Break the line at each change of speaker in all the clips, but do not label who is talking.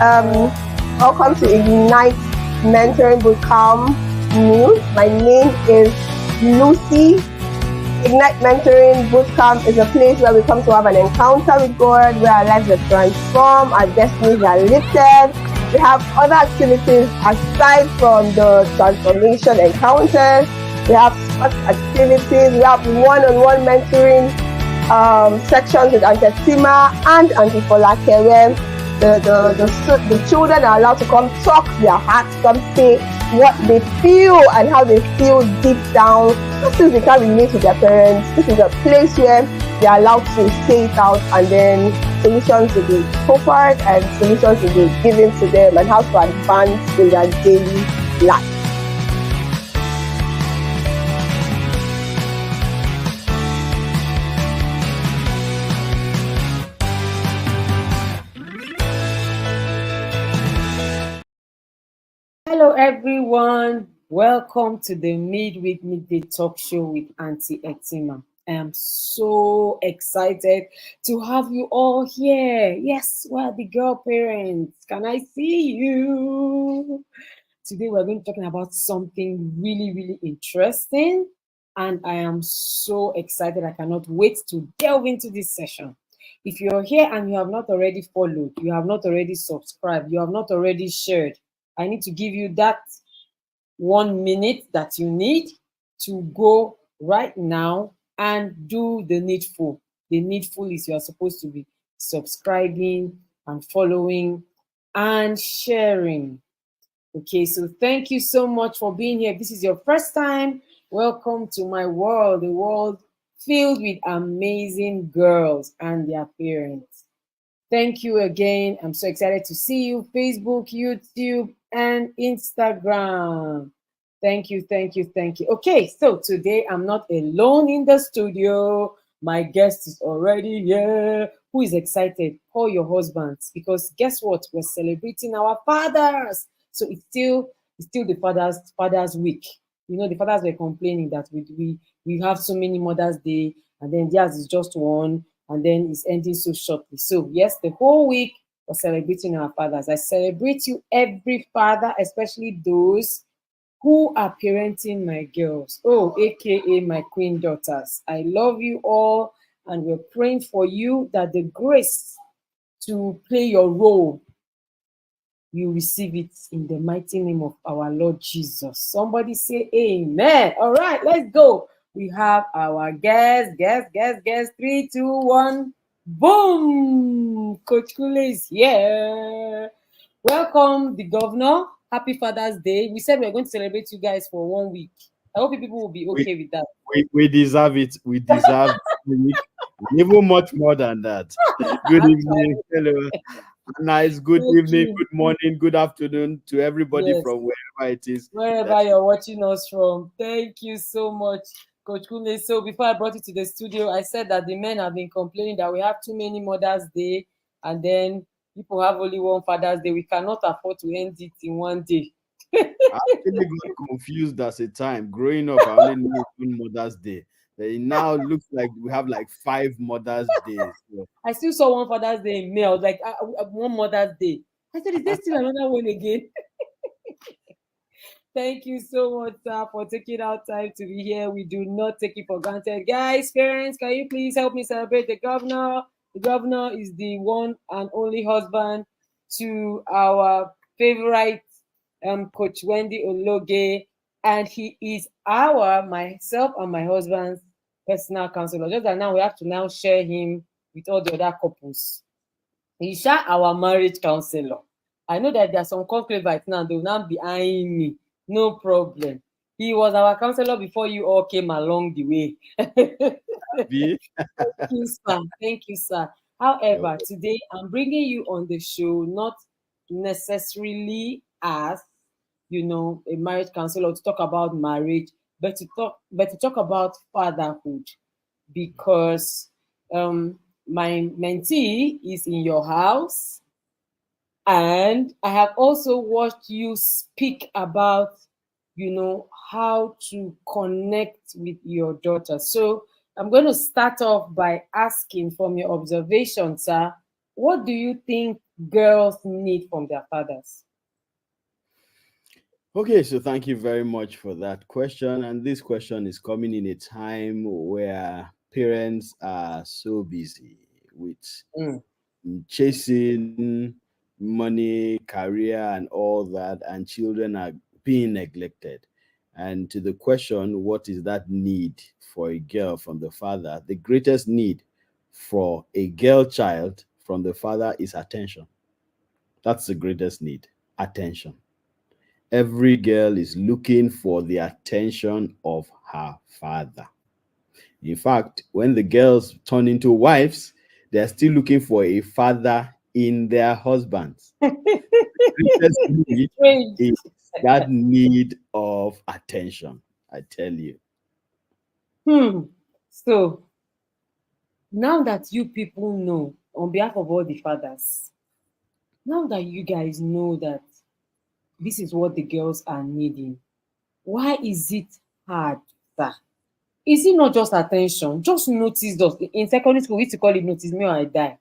Welcome to Ignite Mentoring Bootcamp News. My name is Lucy. Ignite Mentoring Bootcamp is a place where we come to have an encounter with God, where our lives are transformed, our destinies are lifted. We have other activities aside from the transformation encounters. We have sports activities. We have one-on-one mentoring sections with Auntie Tima and Auntie Folake, where the children are allowed to come talk their hearts, come say what they feel and how they feel deep down. Just since they can't relate to their parents, this is a place where they are allowed to say it out, and then solutions will be offered and solutions will be given to them and how to advance in their daily life.
Hello everyone, welcome to the Midweek Midday Talkshow with Auntie Tima. I am so excited to have you all here. Yes, we're the girl parents. Can I see you? Today we're going to be talking about something really interesting, and I am so excited. I cannot wait to delve into this session. If you're here and you have not already followed, you have not already subscribed, you have not already shared, I need to give you that 1 minute that you need to go right now and do the needful. The needful is you are supposed to be subscribing and following and sharing. Okay, so thank you so much for being here. If this is your first time, welcome to my world, a world filled with amazing girls and their parents. Thank you again. I'm so excited to see you. Facebook, YouTube, and Instagram. Thank you. Okay, so today I'm not alone in the studio. My guest is already here. Who is excited? Call your husbands, because guess what? We're celebrating our fathers. So it's still the fathers week. You know, the fathers were complaining that we have so many Mother's Day, and then theirs is just one, and then it's ending so shortly. So yes, the whole week we're celebrating our fathers. I celebrate you, every father, especially those who are parenting my girls. Oh, aka my queen daughters. I love you all, and we're praying for you that the grace to play your role, you receive it in the mighty name of our Lord Jesus. Somebody say amen. All right, let's go. We have our guest. 3, 2, 1. Boom! Coach Kule is here. Welcome, the governor. Happy Father's Day. We said we're going to celebrate you guys for 1 week. I hope people will be okay with that.
We deserve it. We deserve it. Even much more than that. Good evening. Hello. Nice. Good evening, good morning, good afternoon to everybody from wherever it is.
Wherever you're watching us from. Thank you so much, Coach Kunle. So before I brought you to the studio, I said that the men have been complaining that we have too many Mother's Day, and then people have only one Father's Day. We cannot afford to end it in 1 day.
I actually got confused as a time. Growing up, I only knew one Mother's Day. It now looks like we have like 5 Mother's Days. So.
I still saw one Father's Day in May. I was like, one Mother's Day. I said, is there still another one again? Thank you so much, sir, for taking out time to be here. We do not take it for granted. Guys, parents, can you please help me celebrate the governor? The governor is the one and only husband to our favorite Coach Wendy Ologe, and he is myself and my husband's personal counselor. Just that now we have to now share him with all the other couples. He's our marriage counselor. I know that there are some conflict right now. They will now be eyeing me. No problem. He was our counselor before you all came along the way. Thank you, sir. However, today I'm bringing you on the show not necessarily as, a marriage counselor to talk about marriage, but to talk about fatherhood, because my mentee is in your house. And I have also watched you speak about, how to connect with your daughter. So I'm going to start off by asking, from your observation, sir, what do you think girls need from their fathers?
Okay, so thank you very much for that question. And this question is coming in a time where parents are so busy with
Mm.
chasing money, career, and all that, and children are being neglected. And to the question, what is that need for a girl from the father? The greatest need for a girl child from the father is attention. That's the greatest need, attention. Every girl is looking for the attention of her father. In fact, when the girls turn into wives, they're still looking for a father in their husbands. Greatest need
Strange.
is that need of attention, I tell you.
Hmm. So now that you people know, on behalf of all the fathers, now that you guys know that this is what the girls are needing, why is it hard, sir? Is it not just attention? Just notice us. In secondary school, we used to call it notice me or I die.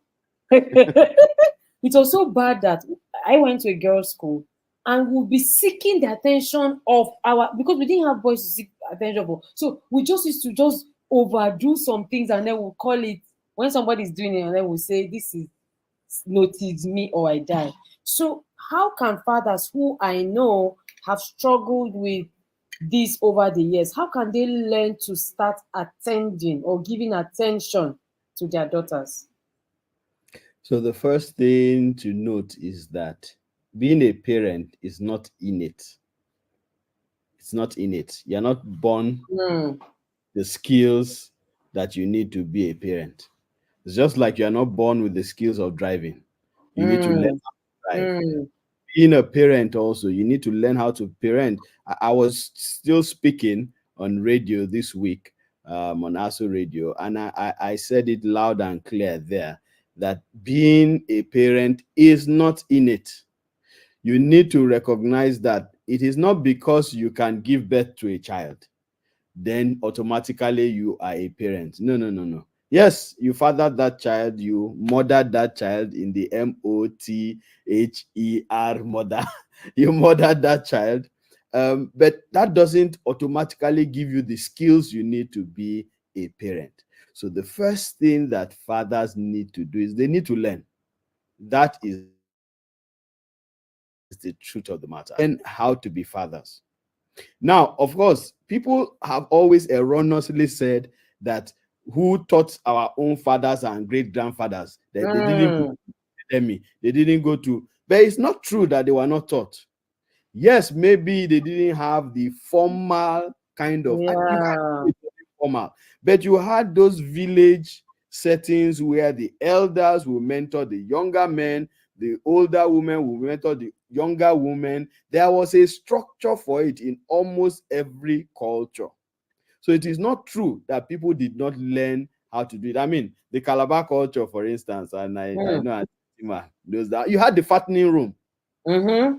It was so bad that I went to a girls' school and we'll be seeking the attention of our, because we didn't have boys to seek attention for. So we just used to just overdo some things and then we'll call it, when somebody's doing it, and then we'll say, this is notice me or I die. So how can fathers who I know have struggled with this over the years, how can they learn to start attending or giving attention to their daughters?
So, the first thing to note is that being a parent is not innate. It's not innate. You're not born
Mm,
the skills that you need to be a parent. It's just like you are not born with the skills of driving. You need to learn
mm,
how to drive.
mm,
Being a parent also, you need to learn how to parent. I was still speaking on radio this week, on ASO radio, and I said it loud and clear there that being a parent is not innate. You need to recognize that it is not because you can give birth to a child then automatically you are a parent. No, no, no, no. Yes, you fathered that child, you murdered that child in the MOTHER mother. You murdered that child. But that doesn't automatically give you the skills you need to be a parent. So the first thing that fathers need to do is they need to learn. That is the truth of the matter. Learn how to be fathers. Now, of course, people have always erroneously said that who taught our own fathers and great grandfathers that they didn't go to
mm.
academy, they didn't go to, but it's not true that they were not taught. Yes, maybe they didn't have the formal kind of, you can't
Yeah.
say it wasn't formal, but you had those village settings where the elders will mentor the younger men, the older women will mentor the younger women. There was a structure for it in almost every culture. So it is not true that people did not learn how to do it. I mean, the Calabar culture, for instance, and I
Mm,
know Auntie Fatima knows that you had the fattening room
mm-hmm,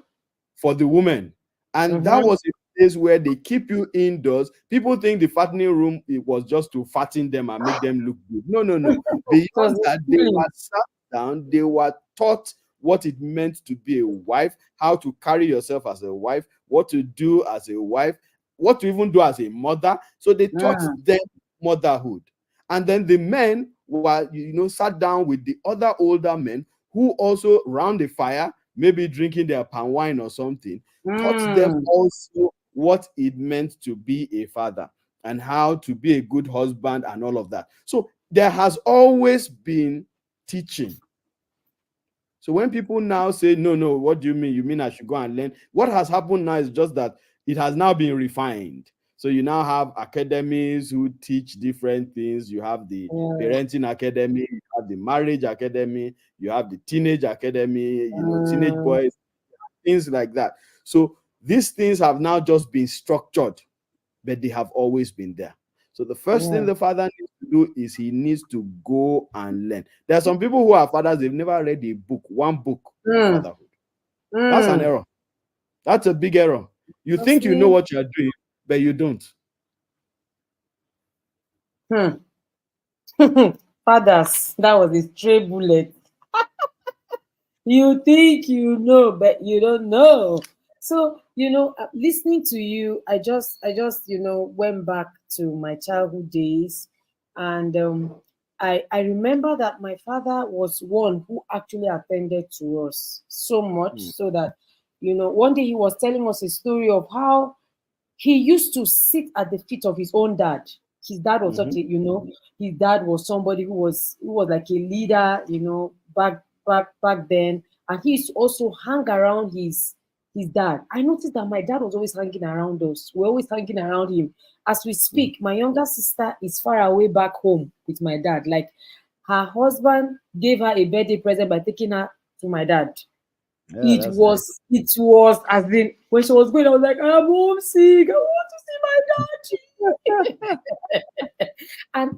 for the women. And that
mm-hmm.
was a place where they keep you indoors. People think the fattening room it was just to fatten them and make them look good. No, no, no.
It was
Beyond
the
that, they
schooling.
were sat down, they were taught what it meant to be a wife, how to carry yourself as a wife, what to do as a wife, what to even do as a mother. So they taught
Mm,
them motherhood. And then the men were, sat down with the other older men who also round the fire, maybe drinking their palm wine or something, taught them
mm.
also what it meant to be a father and how to be a good husband and all of that. So there has always been teaching. So when people now say, no, no, what do you mean? You mean I should go and learn? What has happened now is just that it has now been refined. So you now have academies who teach different things. You have the
Yeah.
parenting academy, you have the marriage academy, you have the teenage academy, teenage
Mm,
boys, things like that. So these things have now just been structured, but they have always been there. So the first thing
yeah.
the father needs to do is he needs to go and learn. There are some people who are fathers, they've never read a book, one book on
Mm,
fatherhood. That's an
mm.
error. That's a big error. You
You
think you know
see?
what you're doing, but you don't.
Hmm. Fathers, that was a stray bullet. You think you know, but you don't know. So, listening to you, I just went back to my childhood days, and I remember that my father was one who actually attended to us so much,
Mm,
so that, one day he was telling us a story of how he used to sit at the feet of his own dad. His dad was such
mhm.
a, his dad was somebody who was like a leader, back then. And he used to also hang around his dad. I noticed that my dad was always hanging around us. We're always hanging around him. As we
Mhm.
speak, my younger sister is far away back home with my dad. Like, her husband gave her a birthday present by taking her to my dad.
Yeah,
it
that's nice.
was it was as in, when she was going, I was like, I'm homesick, I want to see my dad. And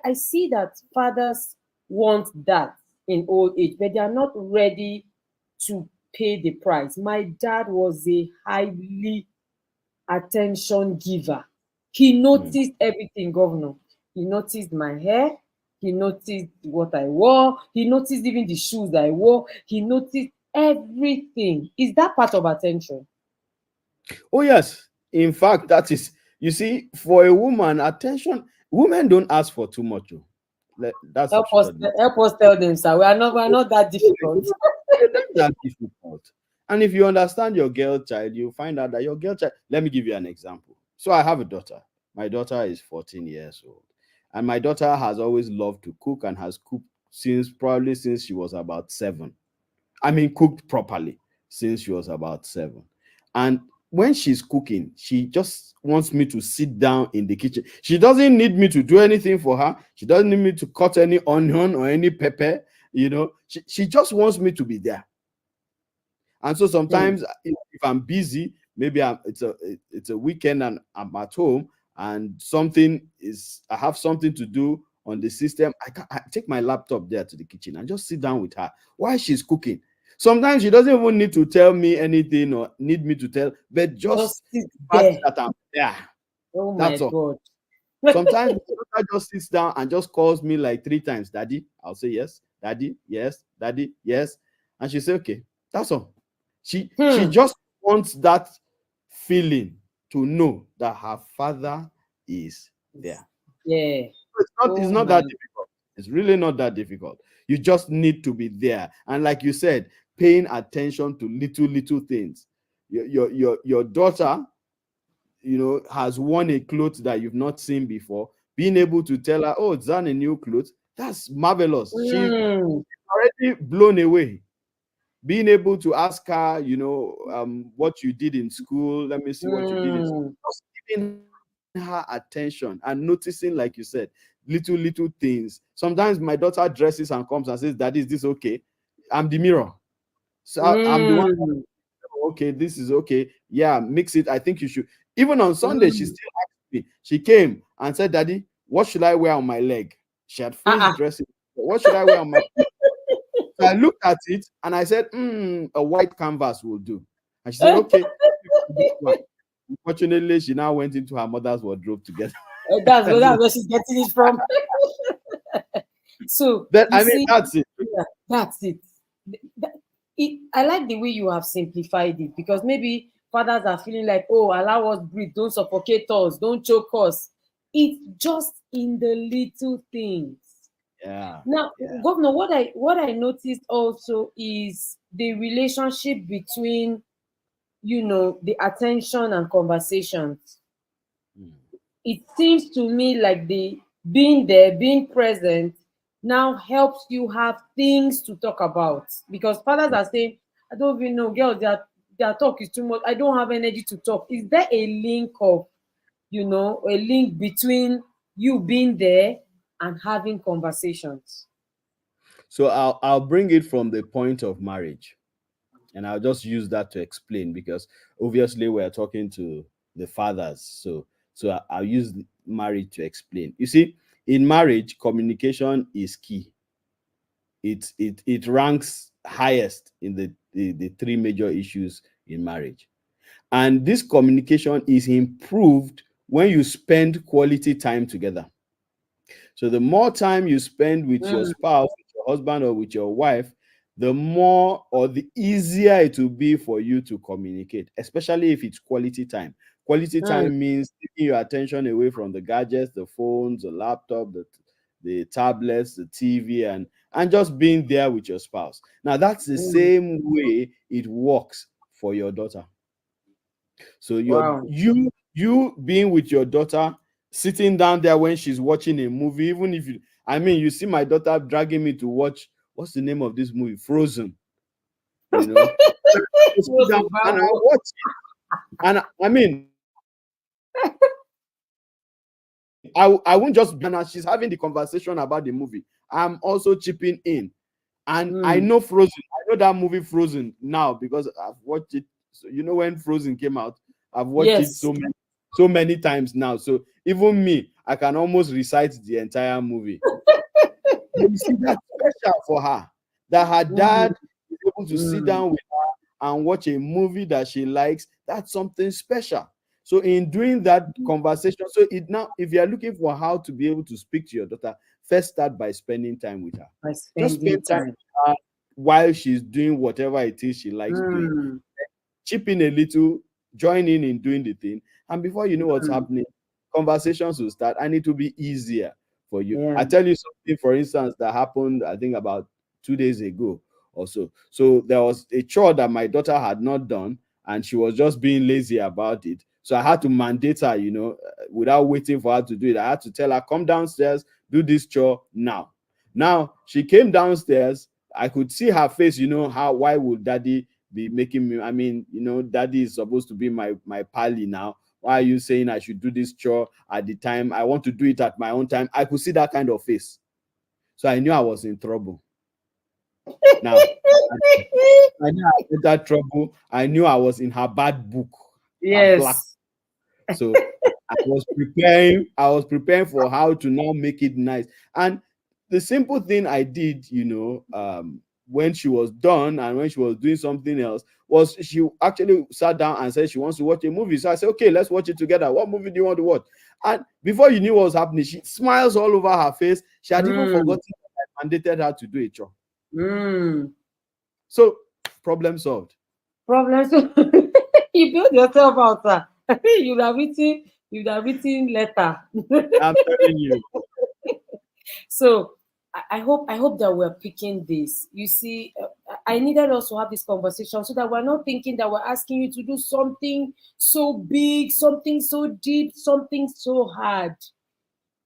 I see that fathers want that in old age, but they are not ready to pay the price. My dad was a highly attention giver. He
Mm.
noticed everything, governor. He noticed my hair. He noticed what I wore. He noticed even the shoes I wore. He noticed everything. Is that part of attention?
Oh, yes. In fact, that is, you see, for a woman, attention, women don't ask for too much. Oh. That's the
Help
truth
us,
of it.
help us tell them, sir. We are not that difficult.
They're not that difficult. And if you understand your girl child, you find out that your girl child. Let me give you an example. So I have a daughter. My daughter is 14 years old. And my daughter has always loved to cook and has cooked since she was about 7. I mean, cooked properly since she was about 7. And when she's cooking, she just wants me to sit down in the kitchen. She doesn't need me to do anything for her. She doesn't need me to cut any onion or any pepper. She just wants me to be there. And so
Hmm.
sometimes if I'm busy, maybe it's a weekend and I'm at home and I have something to do on the system. I take my laptop there to the kitchen and just sit down with her while she's cooking. Sometimes she doesn't even need to tell me anything or need me to tell, but just
Just sit
the fact
there.
that I'm there.
Oh my
That's all.
God.
Sometimes my daughter just sits down and just calls me like 3 times, Daddy. I'll say yes, Daddy, yes, Daddy, yes. And she say, okay, that's all. She
Hmm.
just wants that feeling to know that her father is there.
Yeah.
It's
Oh
not that
my.
difficult. It's really not that difficult. You just need to be there. And like you said, paying attention to little things. Your daughter, has worn a cloth that you've not seen before, being able to tell her, oh, it's that a new cloth? That's marvelous. She's
Hmm.
already blown away. Being able to ask her, what you did in school, let me see what you did in school.
Hmm.
Just giving her attention and noticing, like you said, little things. Sometimes my daughter dresses and comes and says, Daddy, is this okay? I'm the mirror. So I'm the one.
Hmm.
Okay, this is okay. Yeah, mix it. I think you should. Even on Sunday, she
Hmm.
still asked me. She came and said, Daddy, what should I wear on my leg? She had finished
Ah.
dressing. What should I wear on my? So I looked at it and I said, a white canvas will do. And she said,
Ah.
okay, this one. Unfortunately, she now went into her mother's wardrobe together.
That's where she's getting it from. So
But
you
I mean,
see,
that's it.
yeah, that's it. That- I like the way you have simplified it, because maybe fathers are feeling like, oh, allow us breathe, don't suffocate us, don't choke us. It's just in the little things.
Yeah,
Now,
yeah.
Governor, what I noticed also is the relationship between, the attention and conversations.
Mm.
It seems to me like the being there, being present, now helps you have things to talk about, because fathers are saying, I don't even know, girls, their talk is too much, I don't have energy to talk. Is there a link of, a link between you being there and having conversations?
So I'll bring it from the point of marriage. And I'll just use that to explain because obviously we're talking to the fathers. So I'll use marriage to explain. You see, in marriage, communication is key. It ranks highest in the three major issues in marriage. And this communication is improved when you spend quality time together. So the more time you spend with your
Mm,
spouse, with your husband, or with your wife, the more or the easier it will be for you to communicate, especially if it's quality time. Quality
Mm,
time means taking your attention away from the gadgets, the phones, the laptop, the tablets, the TV, and just being there with your spouse. Now that's the
mm.
same way it works for your daughter. So
Wow.
you being with your daughter, sitting down there when she's watching a movie, even if you, I mean, you see my daughter dragging me to watch, what's the name of this movie? Frozen. You know, I sit
What's
down
the bad
and I
one?
watch it. And I mean, I won't just be, and as she's having the conversation about the movie, I'm also chipping in. And I
Mm.
know Frozen. I know that movie Frozen now because I've watched it. So you know when Frozen came out, I've watched it
Yes.
so many times now. So even me, I can almost recite the entire movie. You see, that's special for her. That her
Mm,
dad is able to sit
mm,
down with her and watch a movie that she likes. That's something special. So in doing that conversation, so it now, if you are looking for how to be able to speak to your daughter, first start by spending time with her.
by
Just
spending
spend time
time.
with her while she's doing whatever it is she likes doing.
Mm,
Chip in a little, join in doing the thing, and before you know what's
mm.
happening, conversations will start, and it will be easier for you.
Yeah.
I tell you something, for instance, that happened, I think about 2 days ago or so. So there was a chore that my daughter had not done, and she was just being lazy about it. So I had to mandate her, without waiting for her to do it. I had to tell her, come downstairs, do this chore now. Now she came downstairs. I could see her face, how, why would daddy be making me, I mean, daddy is supposed to be my pally now. Why are you saying I should do this chore at the time I want to do it at my own time? I could see that kind of face. So I knew I was in trouble. Now, I knew I was in that trouble. I knew I was in her bad book, her black.
Yes.
So I was preparing for how to now make it nice. And the simple thing I did, when she was done and when she was doing something else, was she actually sat down and said she wants to watch a movie. So I said, okay, let's watch it together. What movie do you want to watch? And before you knew what was happening, she smiles all over her face. She had even
Mm,
forgotten that I mandated her to do a chore.
mm.
So problem solved.
Problems. You build yourself out, sir. You'd have written letter.
I'm telling you.
So I hope that we're picking this. You see, I needed us to have this conversation so that we're not thinking that we're asking you to do something so big, something so deep, something so hard.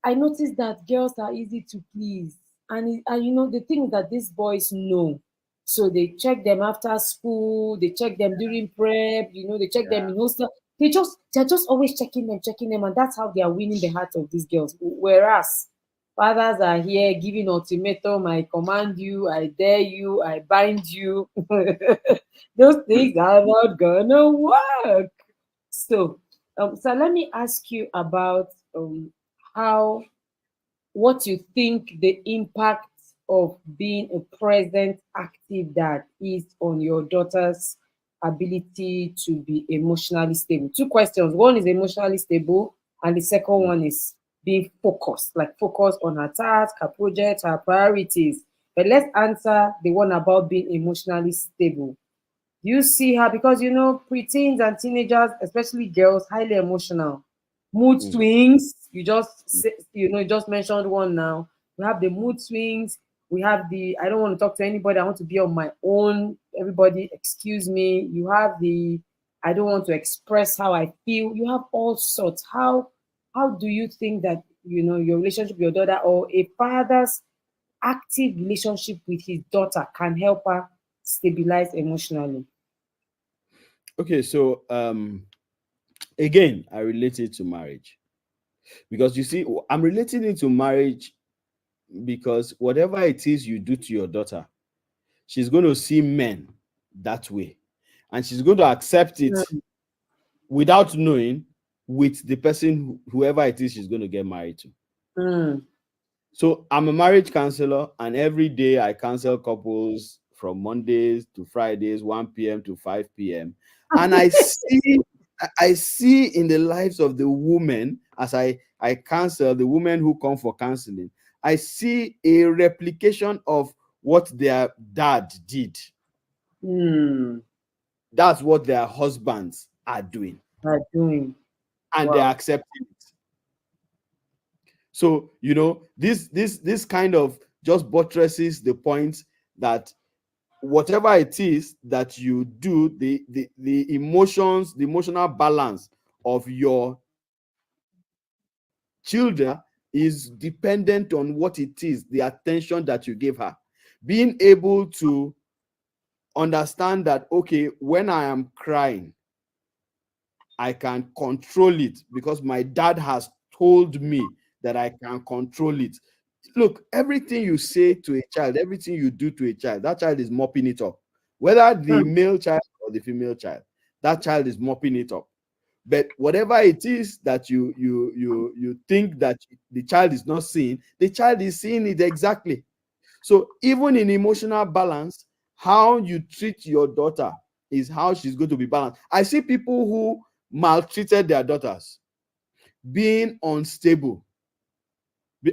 I noticed that girls are easy to please, and the thing is that these boys know. So they check them after school, they check them during prep, they check them
Yeah.
in hostel. They're just always checking them, and that's how they are winning the heart of these girls. Whereas fathers are here giving ultimatum, I command you, I dare you, I bind you. Those things are not gonna work. So, so let me ask you about how what you think the impact of being a present, active dad is on your daughter's ability to be emotionally stable. Two questions. One is emotionally stable, and the second one is being focused, like focused on her task, her project, her priorities. But let's answer the one about being emotionally stable. You see her because preteens and teenagers, especially girls, highly emotional. Mood
Mm.
swings. You just mentioned one now. We have the mood swings. We have the I don't want to talk to anybody. I want to be on my own. Everybody, excuse me. You have the I don't want to express how I feel. You have all sorts. How do you think that your relationship with your daughter or a father's active relationship with his daughter can help her stabilize emotionally?
Okay, so again, I relate it to marriage because you see, I'm relating it to marriage because whatever it is you do to your daughter, she's going to see men that way, and she's going to accept it
Mm,
without knowing with the person, whoever it is she's going to get married to.
mm.
So I'm a marriage counselor, and every day I counsel couples from Mondays to Fridays, 1 p.m. to 5 p.m. And I see in the lives of the women, as I counsel the women who come for counseling, I see a replication of what their dad did. That's what their husbands are doing. And they're
Wow.
accepting it. So, this kind of just buttresses the point that whatever it is that you do, the emotions, the emotional balance of your children is dependent on what it is, the attention that you give her. Being able to understand that, okay, when I am crying, I can control it because my dad has told me that I can control it. Look, everything you say to a child, everything you do to a child, that child is mopping it up. Whether the male child or the female child, that child is mopping it up. But whatever it is that you think that the child is not seeing, the child is seeing it exactly. So even in emotional balance, how you treat your daughter is how she's going to be balanced. I see people who maltreated their daughters being unstable,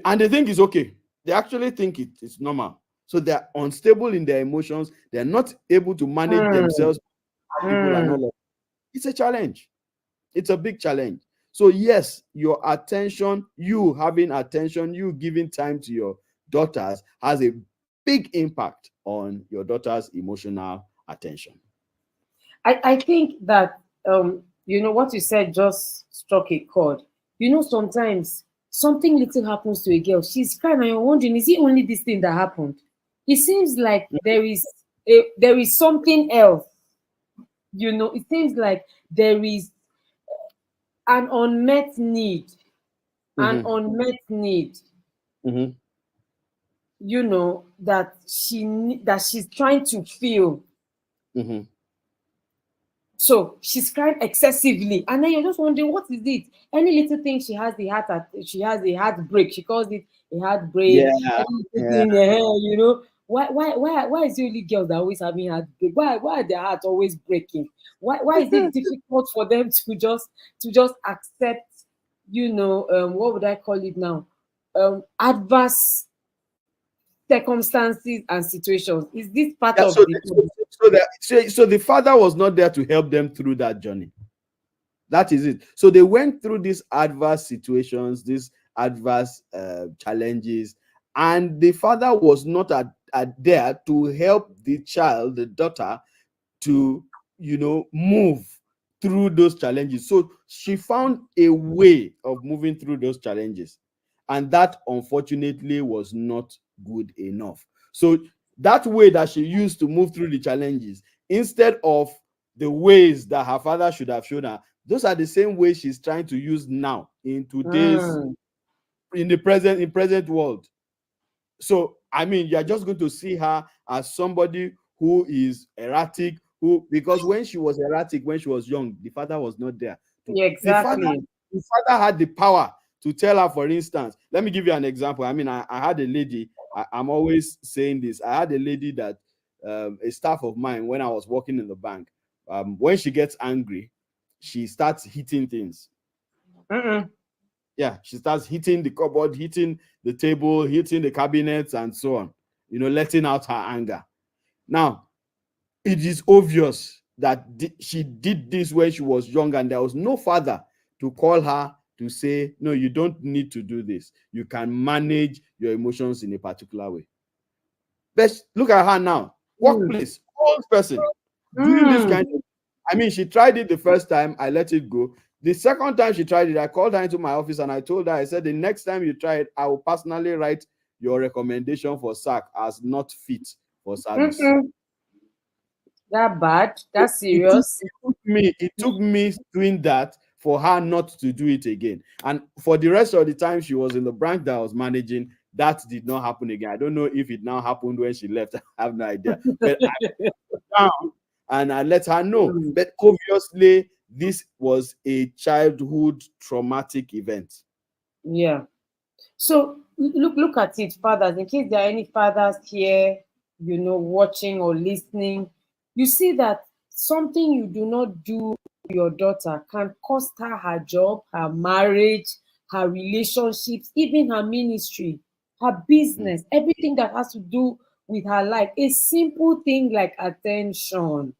and they think it's okay. They actually think it's normal. So they're unstable in their emotions. They're not able to manage themselves. People and all of it's a challenge. It's a big challenge. So yes, your attention, you having attention, you giving time to your daughters has a big impact on your daughter's emotional attention.
I think that what you said just struck a chord. Sometimes something little happens to a girl, she's crying, and you're wondering, is it only this thing that happened? It seems like there is something else. It seems like there is an unmet need, an
Mm-hmm.
unmet need.
Mm-hmm.
That she's trying to feel.
Mm-hmm.
So she's crying excessively, and then you're just wondering, what is it? Any little thing, she has a heartbreak. She calls it a heartbreak.
Yeah,
Any little
yeah.
thing, why is it only girls that are always having heartbreak? Why are their hearts always breaking? Why is it difficult for them to just accept, what would I call it now? Adverse circumstances and situations. Is this part
Yeah,
of the problem?
so the father was not there to help them through that journey. That is it. So they went through these adverse situations, these adverse challenges, and the father was not there to help the child, the daughter, to move through those challenges. So she found a way of moving through those challenges, and that unfortunately was not good enough. So that way that she used to move through the challenges, instead of the ways that her father should have shown her, those are the same ways she's trying to use now in today's, in the present world. So I mean, you're just going to see her as somebody who is erratic, because when she was erratic, when she was young, the father was not there.
Yeah,
the father
exactly.
the father had the power to tell her. For instance, let me give you an example. I mean, I had a lady, I'm always saying this. I had a lady that, a staff of mine, when I was working in the bank, when she gets angry, she starts hitting things. Yeah, she starts hitting the cupboard, hitting the table, hitting the cabinets, and so on, letting out her anger. Now, it is obvious that she did this when she was young, and there was no father to call her to say, no, you don't need to do this. You can manage your emotions in a particular way. But look at her now, workplace, old person, doing this kind of. I mean, she tried it the first time, I let it go. The second time she tried it, I called her into my office and I told her, I said, the next time you try it, I will personally write your recommendation for sack as not fit for service.
That bad? That's
It took,
serious?
it took me doing that for her not to do it again. And for the rest of the time she was in the branch that I was managing, that did not happen again. I don't know if it now happened when she left. I have no idea. But I down and I let her know. But obviously, this was a childhood traumatic event.
Yeah. So look at it, fathers. In case there are any fathers here, watching or listening, you see that something you do not do to your daughter can cost her job, her marriage, her relationships, even her ministry, her
Mm,
business, everything that has to do with her life. A simple thing like attention,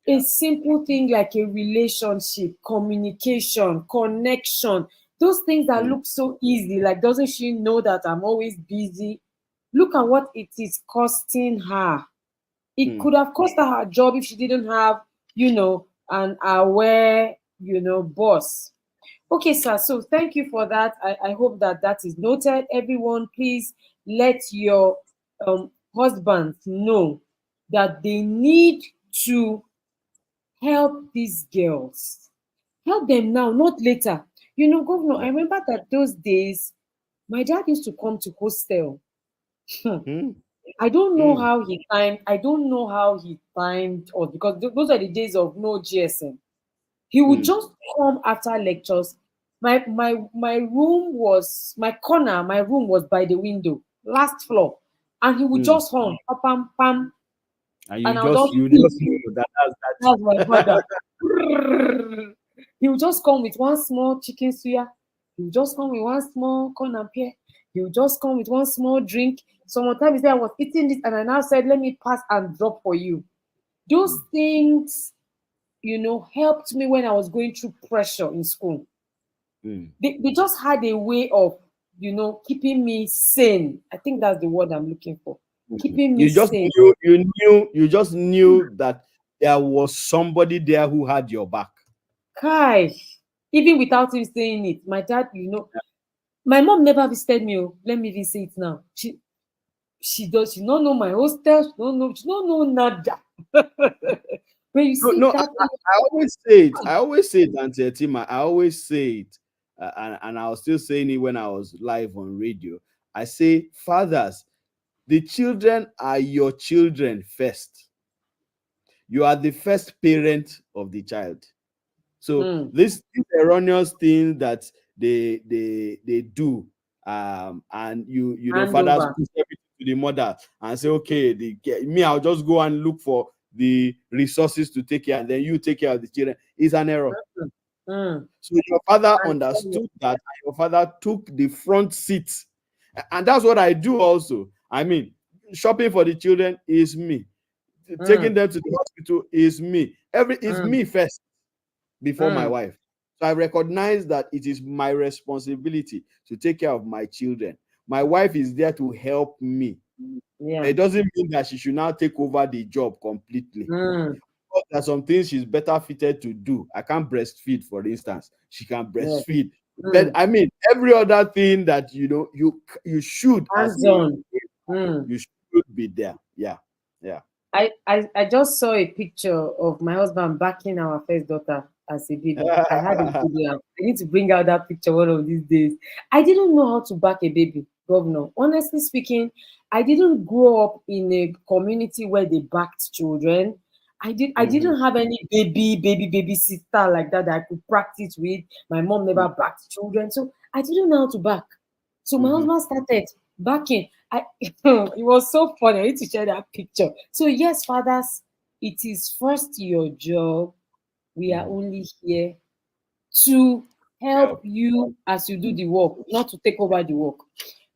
a simple thing like a relationship, communication, connection, those things that
Mm,
look so easy. Like, doesn't she know that I'm always busy? Look at what it is costing her. It
mm,
could have cost her job if she didn't have, an aware, boss. Okay, sir. So thank you for that. I hope that that is noted. Everyone, please let your husbands know that they need to help these girls. Help them now, not later. Governor, I
yeah.
remember that those days, my dad used to come to hostel.
Mm,
I don't know
mm,
how he timed. I don't know how he timed us, because those are the days of no GSM. He would
mm,
just come after lectures. My room was my corner. My room was by the window, last floor, and he would
mm.
just horn, pam pam pam,
And
and
you
I'll
just
just
you
peep.
just know that
That's my father. He would just come with one small chicken suya. He would just come with one small corn and pear. He would just come with one small drink. Sometimes he said I was eating this, and I now said, "Let me pass and drop for you." Those things, helped me when I was going through pressure in school.
mm.
They just had a way of, keeping me sane. I think that's the word I'm looking for.
Mhm.
Keeping me
You just
sane.
you just knew that there was somebody there who had your back.
Kai, even without him saying it, my dad, my mom never visited me. Oh. Let me even say it now. She don't know my hostel. She don't know nada. When you
No,
see
no,
that,
I always say it. I always say it, Auntie Etima. I always say it, and I was still saying it when I was live on radio. I say, fathers, the children are your children first. You are the first parent of the child. So
mm,
this erroneous thing that they do, and
hand
fathers
over.
push everything to the mother and say, okay, me, I'll just go and look for the resources to take care, and then you take care of the children, is an error.
Mm,
So your father
and tell you,
understood that, and your father took the front seat, and that's what I do also. I mean, shopping for the children is me, taking
mm,
them to the hospital is me. Is
mm,
me first before my
mm,
wife. So I recognize that it is my responsibility to take care of my children. My wife is there to help me.
yeah.
It doesn't mean that she should now take over the job completely.
Mm,
There are some things she's better fitted to do. I can't breastfeed, for instance. She can
yeah.
breastfeed. But
Mm,
I mean, every other thing that you should, as
hands
a
on. Mm.
you should be there. Yeah, yeah.
I just saw a picture of my husband backing our first daughter as a baby. I had a video. I need to bring out that picture one of these days. I didn't know how to back a baby, governor. Honestly speaking, I didn't grow up in a community where they backed children. I
Mhm,
didn't have any baby sister like that I could practice with. My mom never backed children. So I didn't know how to back. So my
mhm,
husband started backing. It was so funny. I need to share that picture. So yes, fathers, it is first your job. We are
mhm.
only here to help
Help.
you as you do the work, not to take over the work.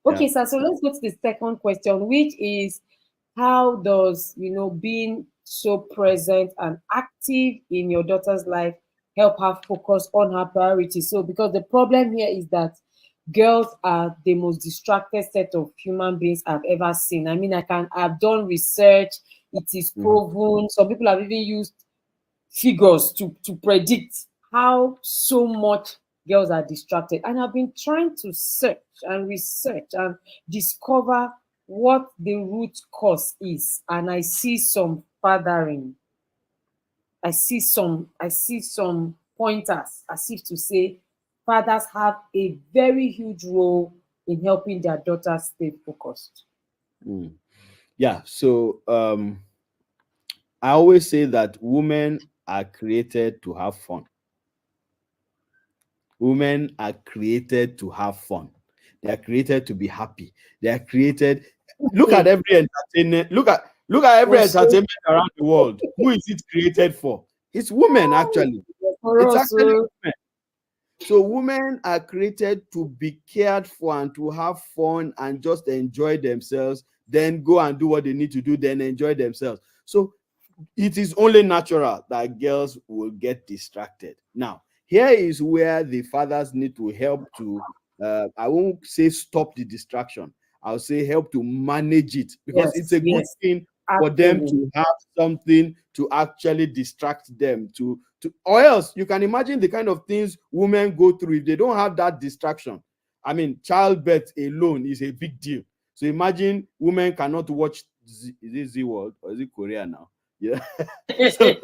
Yeah.
Okay, sir. So let's go to the second question, which is how does being so present and active in your daughter's life help her focus on her priorities? So because the problem here is that girls are the most distracted set of human beings I've ever seen. I mean, I've done research, it is
Mhm.
proven. Some people have even used figures to predict how so much girls are distracted. And I've been trying to search and research and discover what the root cause is. And I see some fathering. I see some pointers as if to say fathers have a very huge role in helping their daughters stay focused.
Mm. Yeah. So I always say that women are created to have fun. Women are created to have fun. They are created to be happy. They are created. Look at
Hmm.
every entertainment. Look at every
Was so
entertainment around the world. Who is it created for? It's women, actually.
for
It's
us.
actually women. So women are created to be cared for and to have fun and just enjoy themselves, then go and do what they need to do, then enjoy themselves. So it is only natural that girls will get distracted. Now, here is where the fathers need to help to, I won't say stop the distraction, I'll say help to manage it, because it's
Yes,
a good
yes,
thing for them
actually.
to have something to actually distract them to, or else you can imagine the kind of things women go through if they don't have that distraction. I mean, childbirth alone is a big deal. So imagine women cannot watch is it Z World or is it Korea now? Yeah. So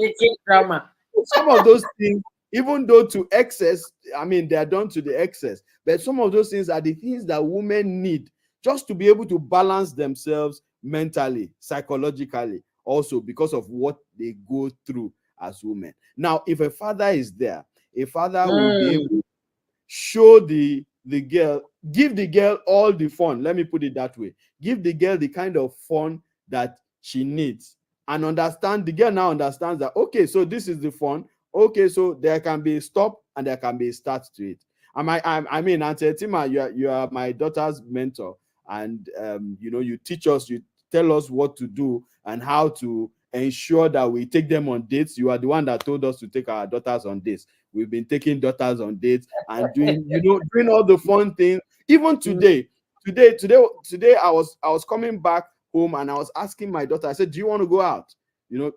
Drama.
some of those things, even though to excess, I mean, they are done to the excess, but some of those things are the things that women need just to be able to balance themselves mentally, psychologically, also because of what they go through as women. Now, if a father is there, a father will be
Mm,
able show the girl, give the girl all the fun, let me put it that way, give the girl the kind of fun that she needs, and understand, the girl now understands that, okay, so this is the fun, okay, so there can be a stop and there can be a start to it. I mean, Auntie Etima, you are my daughter's mentor, and you teach us, you tell us what to do and how to ensure that we take them on dates. You are the one that told us to take our daughters on dates. We've been taking daughters on dates and doing all the fun things. Even
mm,
today, I was coming back home and I was asking my daughter. I said, "Do you want to go out?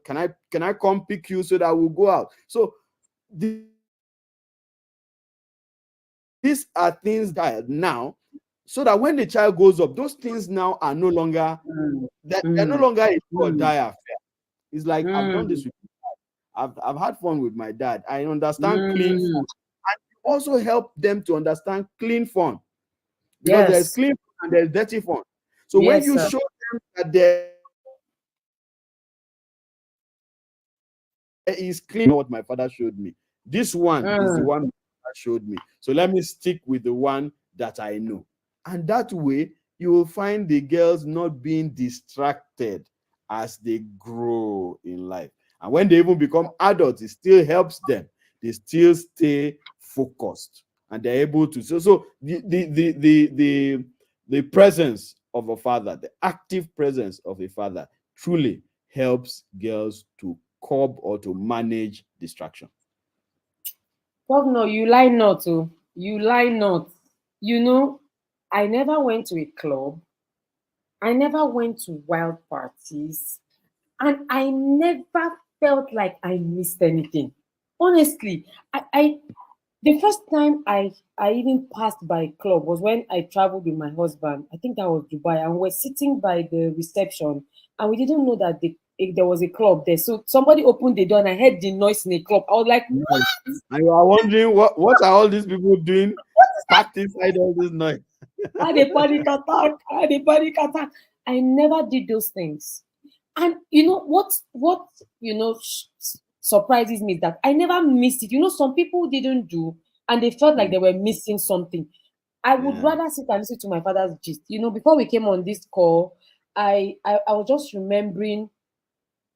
Can I come pick you so that we'll go out?" So these are things that now, so that when the child goes up, those things now are no longer
mm,
that they're no
mm,
longer a do or
mm,
die affair. It's like, I've done this
mm,
with I've had fun with my dad. I understand clean fun.
mm.
Also help them to understand clean fun, because there's
Yes,
clean fun and there's dirty fun. So when
yes,
you
sir.
show them that there is clean fun and there is dirty fun, they will know that there is clean. What my father showed me. This one is the
Mm,
one my father showed me. So let me stick with the one that I know. And that way, you will find the girls not being distracted as they grow in life. And when they even become adults, it still helps them. They still stay focused and they're able to. So the presence of a father, the active presence of a father, truly helps girls to curb or to manage distraction.
Governor, you lie not, oh, you lie not. You know, I never went to a club. I never went to wild parties. And I never felt like I missed anything. Honestly, I the first time I even passed by a club was when I traveled with my husband. I think that was Dubai, and we're sitting by the reception, and we didn't know that there was a club there. So somebody opened the door, and I heard the noise in the club. I was like,
Yes. And you are wondering what are all these people doing packed inside all this noise?
I had a panic attack. I had a panic attack. I never did those things. And you know what surprises me is that I never missed it. You know, some people didn't do and they felt like
Mm,
they were missing something. I would
yeah.
rather sit and listen to my father's gist. You know, before we came on this call, I was just remembering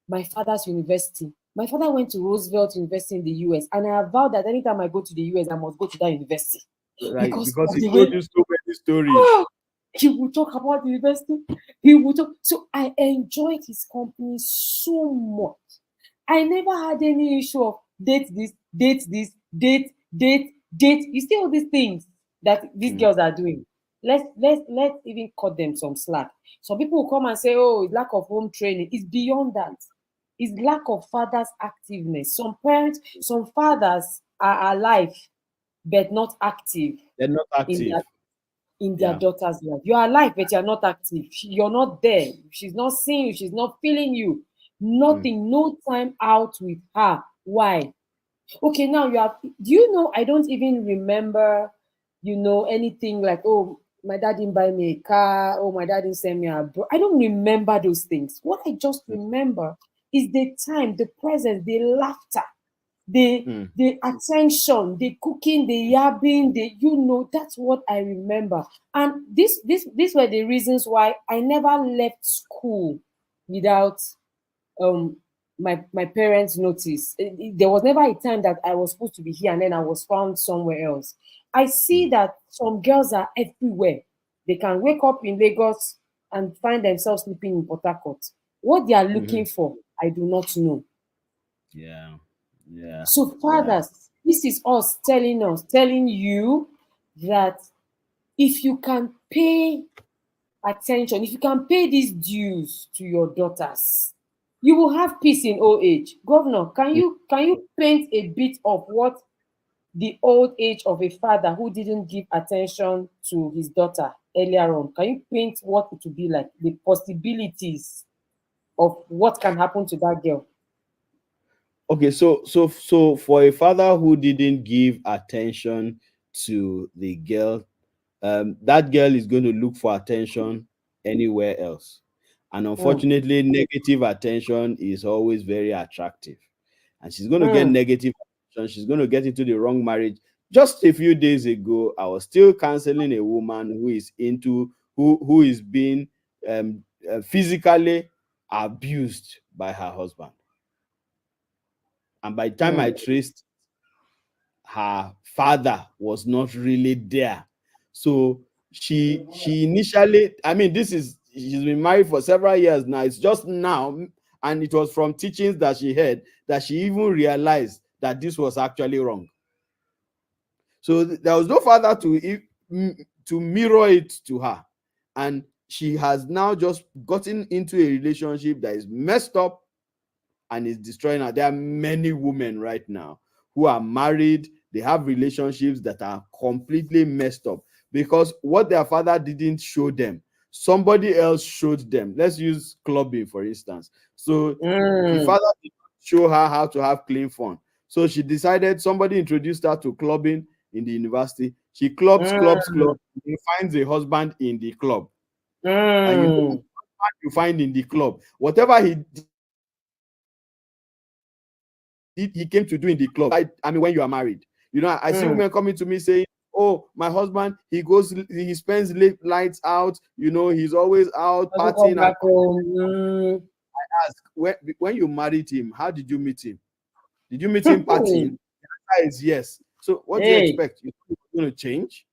my father's university. My father went to Roosevelt University in the US, and I have vowed that anytime I go to the US, I must go to that university
Right.
because
Because
of
he
the
told
way
you so many stories.
he would talk about the university. He would talk. So I enjoyed his company so much. I never had any issue of date this, date. You see all these things that these
Mm,
girls are doing. Let's even cut them some slack. Some people will come and say, "Oh, it's lack of home training." It's beyond that. It's lack of fathers' activeness. Some parents, some fathers are alive but not active
they're not
in their
active. Yeah.
daughter's life. You are alive, but you're not active. You're not there. She's not seeing you. She's not feeling you.
Mm,
Nothing. No time out with her. Why? Okay, now you have. Do you know? I don't even remember. Anything like, oh, my dad didn't buy me a car. Oh, my dad didn't send me a bro. I don't remember those things. What I just
mm,
remember is the time, the presence, the laughter, the
mm.
the attention, the cooking, the yabbing, that's what I remember. And these were the reasons why I never left school without um my parents noticed. There was never a time that I was supposed to be here and then I was found somewhere else. I see that some girls are everywhere. They can wake up in Lagos and find themselves sleeping in Port Harcourt. What they are looking for, I do not know.
Yeah. Yeah.
So,
Yeah.
fathers, this is us, telling you that if you can pay attention, if you can pay these dues to your daughters, you will have peace in old age. Governor, can you paint a bit of what the old age of a father who didn't give attention to his daughter earlier on? Can you paint what it would be like, the possibilities of what can happen to that girl?
Okay, so for a father who didn't give attention to the girl, that girl is going to look for attention anywhere else. And
Mm,
unfortunately, negative attention is always very attractive. And she's going to get
mm,
negative attention. She's going to get into the wrong marriage. Just a few days ago, I was still counseling a woman who is into who is being physically abused by her husband. And by the time I
mm,
traced, her father was not really there. So she initially, I mean, she's been married for several years now. It's just now, and it was from teachings that she heard that she even realized that this was actually wrong. So there was no father to mirror it to her, and she has now just gotten into a relationship that is messed up and is destroying her. There are many women right now who are married, they have relationships that are completely messed up because what their father didn't show them, somebody else showed them. Let's use clubbing, for instance. So the
mm,
father did not show her how to have clean fun. So she decided, somebody introduced her to clubbing in the university. She clubs, clubs,
mm,
clubs. He finds a husband in the club. And you know what
mm,
you find in the club. Whatever he came to do in the club. I mean, when you are married, I see
mm.
women coming to me saying, "Oh, my husband, he spends late nights out. He's always out
Doesn't come
partying." And
back home. Mm.
ask, when you married him, how did you meet him? Did you meet him partying? The answer is yes. So what do you
Hey.
expect? You're going to change?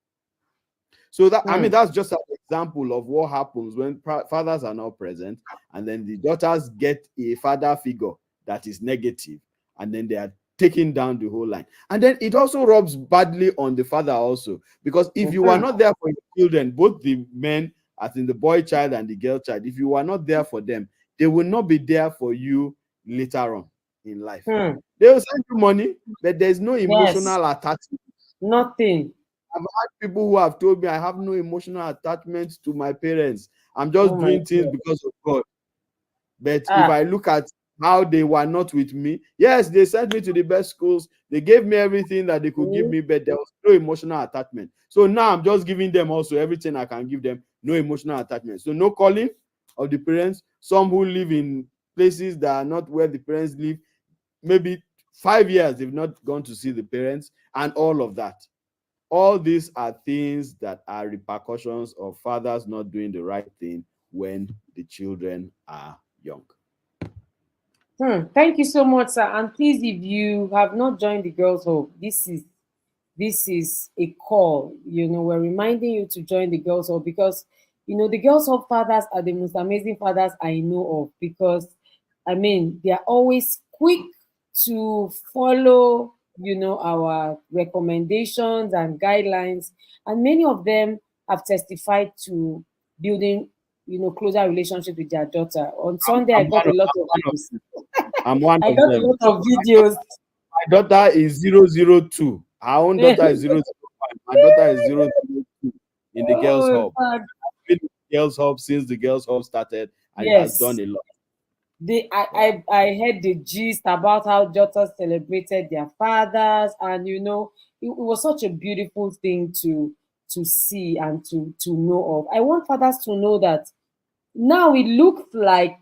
So that, I mean,
Mm,
that's just an example of what happens when fathers are not present, and then the daughters get a father figure that is negative, and then they are taking down the whole line. And then it also rubs badly on the father also, because if you are
mhm,
not there for your children, both the men, as in the boy child and the girl child, if you are not there for them, they will not be there for you later on in life.
mm.
They will send you money, but there's no
Yes.
emotional attachment.
Nothing.
I've had people who have told me I have no emotional attachment to my parents. I'm just
Oh my
doing things
God.
because of God. But if
Ah.
I look at how they were not with me, yes, they sent me to the best schools. They gave me everything that they could give
Mm,
me, but there was no emotional attachment. So now I'm just giving them also everything I can give them, no emotional attachment. So no calling of the parents. Some who live in places that are not where the parents live, maybe 5 years they've not gone to see the parents, and all of that. All these are things that are repercussions of fathers not doing the right thing when the children are young.
Thank you so much, sir. And please, if you have not joined the Girls Home, this is a call. We're reminding you to join the Girls Home because the Girls Home fathers are the most amazing fathers I know of, because I mean they are always quick to follow our recommendations and guidelines, and many of them have testified to building closer relationship with their daughter. On Sunday, I
I'm
got
one
a
of,
lot of
I'm one of
videos.
I'm one
I
of
got a
them.
lot of videos.
My daughter is 002. Her own daughter is 005. My daughter is 002 in the girls'
Oh,
hub.
God.
Been in the girls' hub since the girls' hub started, and it has done
Yes.
a lot.
They, I,
Yeah.
I heard the gist about how daughters celebrated their fathers, and it was such a beautiful thing to see and to know of. I want fathers to know that now it looks like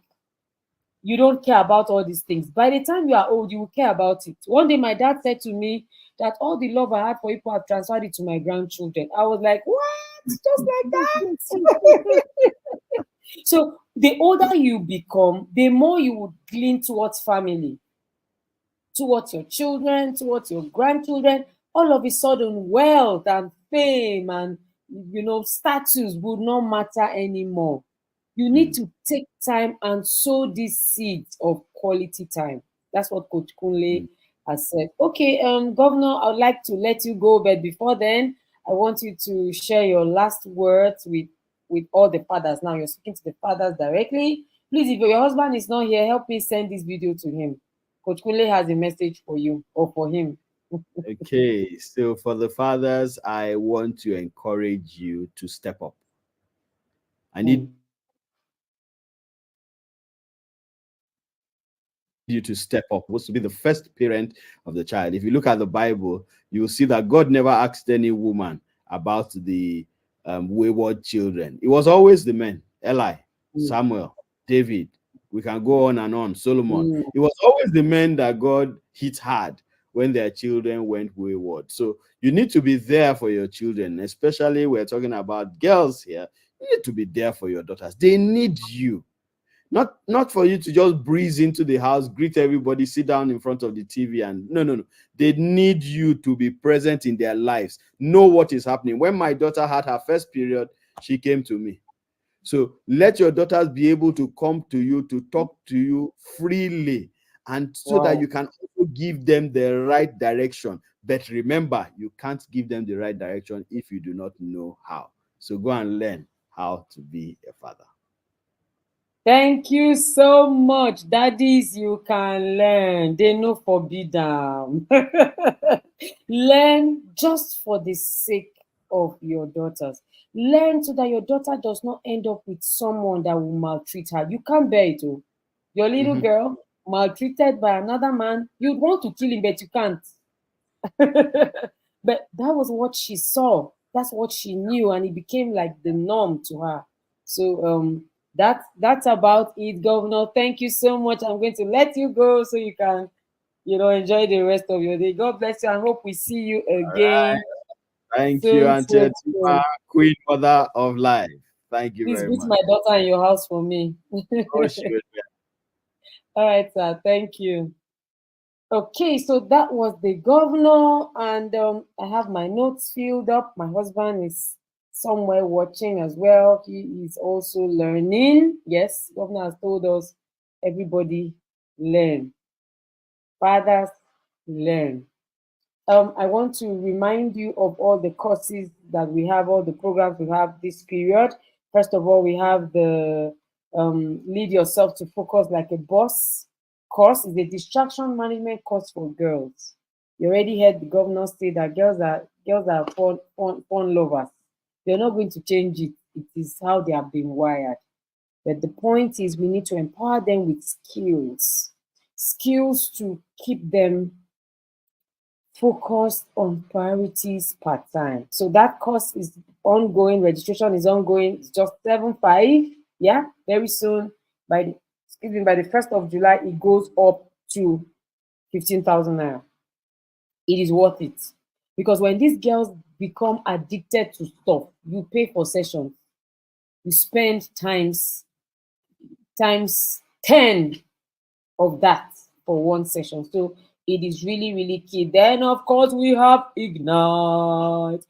you don't care about all these things. By the time you are old, you will care about it. One day, my dad said to me that all the love I had for people, I've transferred it to my grandchildren. I was like, what? Just like that? So The older you become, the more you would lean towards family, towards your children, towards your grandchildren. All of a sudden, wealth and fame and status would not matter anymore. You need
Mm,
to take time and sow these seeds of quality time. That's what Coach Kunle
mm.
has said. Okay, Governor, I would like to let you go, but before then, I want you to share your last words with all the fathers. Now you're speaking to the fathers directly. Please, if your husband is not here, help me send this video to him. Coach Kunle has a message for you or for him.
Okay, so for the fathers, I want to encourage you to step up. I need
Mm.
you to step up, was to be the first parent of the child. If you look at the Bible, you will see that God never asked any woman about the wayward children. It was always the men: Eli,
Mm.
Samuel, David. We can go on and on. Solomon.
Mm.
It was always the men that God hit hard when their children went wayward. So you need to be there for your children, especially we're talking about girls here. You need to be there for your daughters. They need you. Not for you to just breeze into the house, greet everybody, sit down in front of the TV, and no. They need you to be present in their lives, know what is happening. When my daughter had her first period, she came to me. So let your daughters be able to come to you, to talk to you freely, and so that
Wow.
you can also give them the right direction. But remember, you can't give them the right direction if you do not know how. So go and learn how to be a father.
Thank you so much. Daddies, you can learn. They no forbid them. Learn just for the sake of your daughters. Learn so that your daughter does not end up with someone that will maltreat her. You can't bear it. Oh. Your little
Mhm.
girl maltreated by another man, you'd want to kill him, but you can't. But that was what she saw. That's what she knew, and it became like the norm to her. So that's about it, Governor. Thank you so much. I'm going to let you go so you can, enjoy the rest of your day. God bless you. I hope we see you again
Thank you,
soon,
Auntie
soon,
Etima,
soon.
Queen Mother of Life. Thank you
Please
very
greet
much.
my daughter in your house for me.
Oh, sure.
All right, sir. Thank you. Okay, so that was the governor, and I have my notes filled up. My husband is somewhere watching as well. He is also learning. Yes, governor has told us everybody learn. Fathers learn. I want to remind you of all the courses that we have, all the programs we have this period. First of all, we have the Lead Yourself to Focus Like a Boss course. Is a distraction management course for girls. You already heard the governor say that girls are fun lovers. They're not going to change it. It is how they have been wired. But the point is, we need to empower them with skills to keep them focused on priorities part time. So that course is ongoing. Registration is ongoing. It's just 7.5. Yeah, very soon. By the 1st of July, it goes up to 15,000 naira. It is worth it because when these girls become addicted to stuff, you pay for sessions. You spend times 10 of that for one session. So it is really, really key. Then, of course, we have Ignite.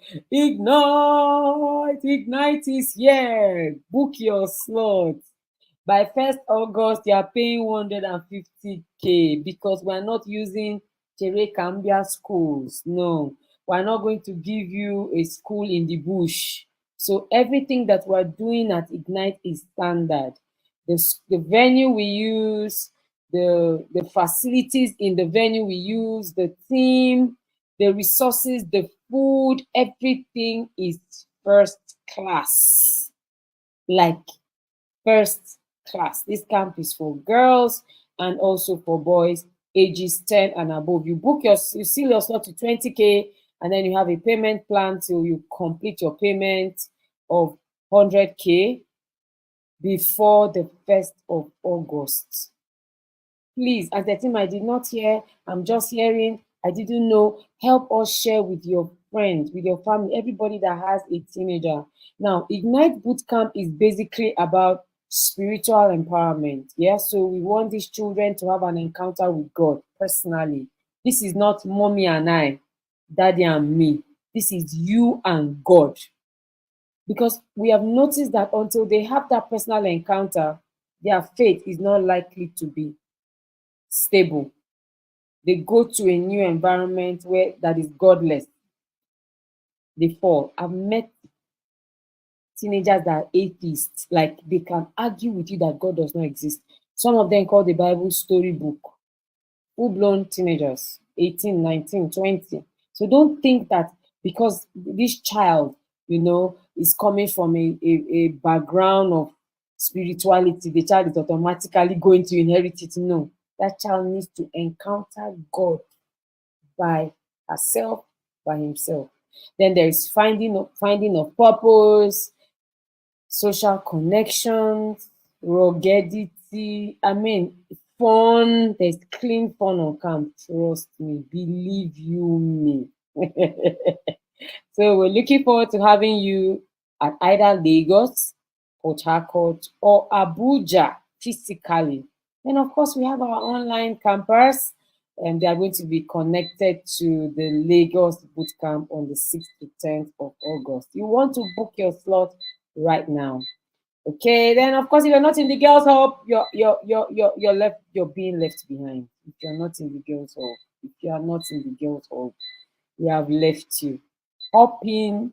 Ignite is here. Book your slot. By 1st August, you are paying 150K because we're not using Tere Cambia schools. No, we're not going to give you a school in the bush. So everything that we're doing at Ignite is standard. The venue we use, the facilities in the venue we use, the team, the resources, the food, everything is first class. Like first class. This camp is for girls and also for boys ages 10 and above. You seal your slot to 20K, and then you have a payment plan till you complete your payment of 100K before the 1st of August. Please, as the team, I did not hear, I'm just hearing, I didn't know. Help us share with your friends, with your family, everybody that has a teenager. Now, Ignite Bootcamp is basically about spiritual empowerment. Yeah, so we want these children to have an encounter with God personally. This is not mommy and I, daddy and me. This is you and God. Because we have noticed that until they have that personal encounter, their faith is not likely to be stable. They go to a new environment where that is godless, they fall. I've met teenagers that are atheists, like they can argue with you that God does not exist. Some of them call the Bible storybook. Full-blown teenagers, 18, 19, 20. So don't think that because this child, is coming from a background of spirituality, the child is automatically going to inherit it. No, that child needs to encounter God by herself, by himself. Then there is finding of purpose, social connections, ruggedity. I mean, fun. There's clean fun on camp. Trust me, believe you me. So we're looking forward to having you at either Lagos, Port Harcourt, or Abuja physically. Then, of course, we have our online campers, and they are going to be connected to the Lagos bootcamp on the 6th to 10th of August. You want to book your slot right now. Okay, then of course, if you're not in the girls' hub, you're being left behind. If you're not in the girls' hub, we have left you. Hop in,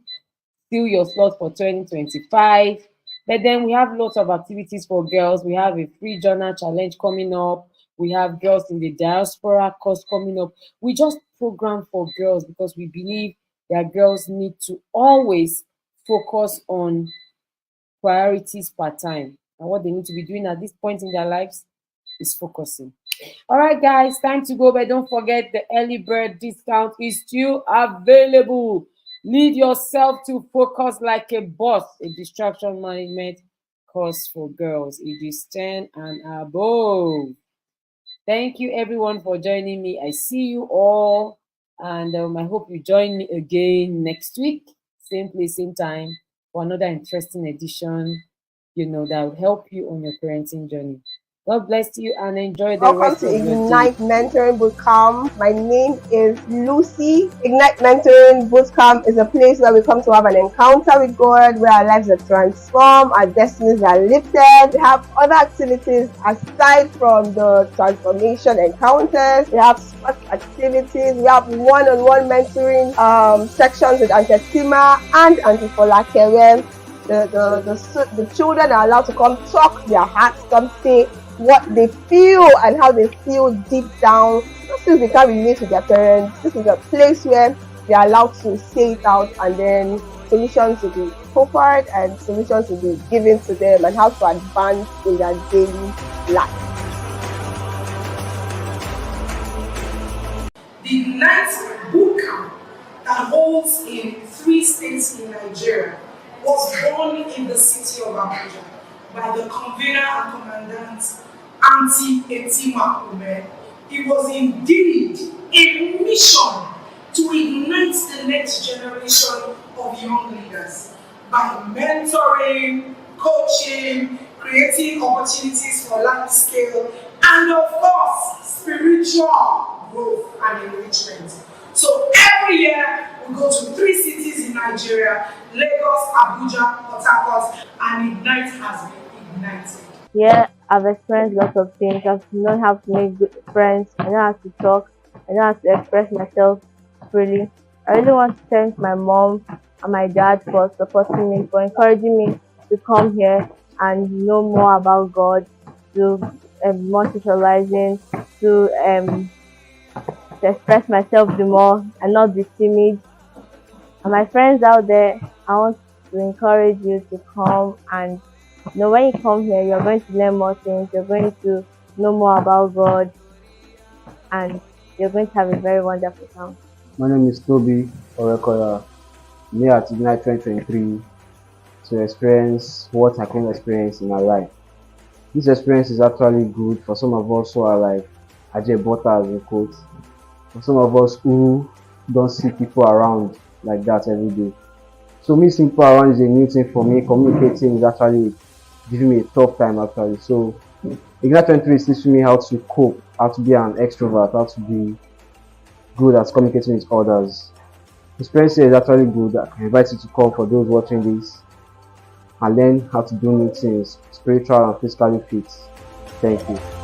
steal your slot for 2025. But then we have lots of activities for girls. We have a free journal challenge coming up. We have girls in the diaspora course coming up. We just program for girls because we believe that girls need to always focus on priorities per time. And what they need to be doing at this point in their lives is focusing. All right, guys, time to go. But don't forget the early bird discount is still available. Lead yourself to focus like a boss, a distraction management course for girls, ages 10 and above. Thank you, everyone, for joining me. I see you all, and I hope you join me again next week, same place, same time, for another interesting edition, that will help you on your parenting journey. God bless you and enjoy the
Welcome
rest
to
of your day.
Ignite Mentoring Bootcamp. My name is Lucy. Ignite Mentoring Bootcamp is a place where we come to have an encounter with God, where our lives are transformed, our destinies are lifted. We have other activities aside from the transformation encounters. We have sports activities. We have one-on-one mentoring sections with Auntie Tima and Auntie Folake, where the children are allowed to come talk their hearts, come say what they feel and how they feel deep down. Since they can't relate to their parents, this is a place where they are allowed to say it out, and then solutions will be offered and solutions will be given to them and how to advance in their daily life.
The Ignite Bootcamp that holds in 3 states in Nigeria was born in the city of Abuja by the convener and commandant Auntie Etima Ume. It was indeed a mission to ignite the next generation of young leaders by mentoring, coaching, creating opportunities for large scale, and of course, spiritual growth and enrichment. So every year we go to 3 cities in Nigeria: Lagos, Abuja, Port Harcourt, and Ignite has been ignited.
Yeah, I've experienced lots of things. I've learned how to make good friends. I know how to talk. I know how to express myself freely. I really want to thank my mom and my dad for supporting me, for encouraging me to come here and know more about God, to more socializing, to express myself the more and not be timid. And my friends out there, I want to encourage you to come, and when you come here, you're going to learn more things, you're going to know more about God, and you're going to have a very wonderful time.
My name is Toby Orekoya. I'm here at Ignite 2023 to experience what I can experience in my life. This experience is actually good for some of us who are like Ajebota, as in quote. For some of us who don't see people around like that every day. So me seeing people around is a new thing for me. Communicating is actually giving me a tough time actually. So Ignite 23 is teaching me how to cope, how to be an extrovert, how to be good at communicating with others. This experience here is actually good. I can invite you to come for those watching this and learn how to do new things, spiritual and physically fit. Thank you.